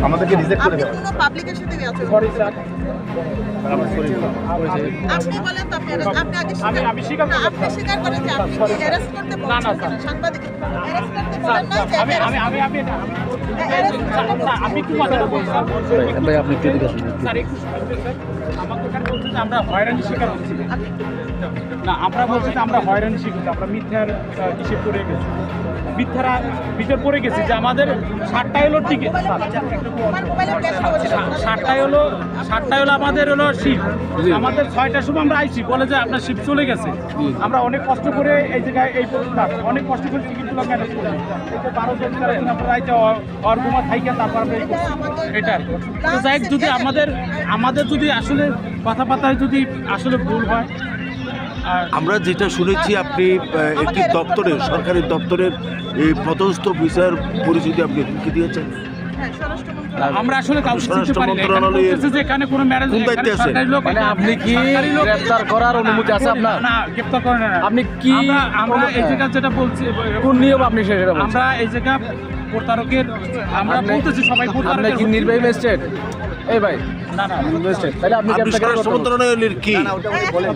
আমাদেরকে রিজেক্ট করে আপনি কোনো পাবলিকের সাথে আছে সরি স্যার আপনি বলেন তো আপনি আগে আমি স্বীকার করব আপনি স্বীকার করেন যে আপনি হ্যারাস করতে বলছেন কেন সাংবাদিক হ্যারাস করতে বলেন না যে আমি কি কথাটা বলছিলাম ভাই আপনি একটু এদিকে আসুন স্যার একটু স্যার আমাকে এখানে বলছে যে আমরা হয়রানি শিকার হচ্ছি না আমরা বলছি যে আমরা হয়রানি শিখছি আমরা মিথ্যার কিসে পড়ে গেছি মিথ্যারা ভিতর পড়ে গেছি যে আমাদের 7টায় হলো টিকিট 7টায় হলো আমাদের হলো শিফট আমাদের 6টার সময় আমরা আইছি বলে যে আপনার শিফট চলে গেছে আমরা অনেক কষ্ট করে এই জায়গায় এই অনেক কষ্ট করে টিকিটগুলো ম্যানেজ করি 12 জন আমরা রাইতে অর্গমা থাইকা তারপর আমরা এটা তো যাই যদি আমাদের যদি আসলে কথাবার্তায় যদি আসলে ভুল হয় আমরা যেটা শুনেছি আপনি একটি দপ্তরের সরকারি দপ্তরের এই পদস্থ অফিসার পরিচিতি আপনি কি দিয়েছেন আমরা আসলে এখানে কোনো ম্যারেজ মানে আপনি কি গ্রেফতার করার অনুমতি আছে আপনার? না গ্রেফতার করেন না আপনি কি আমরা এই জায়গা যেটা বলছি কোন নিয়ম আপনি সেটা বলছেন? আমরা এই জায়গা প্রতারকের আমরা বলতেছি সবাই আপনি প্রতারকের কি নির্বাহী ম্যাজিস্ট্রেট? এই ভাই না না ম্যাজিস্ট্রেট তাহলে আপনি আপনি গ্রেফতার স্বরাষ্ট্র মন্ত্রণালয়ের কি বলেন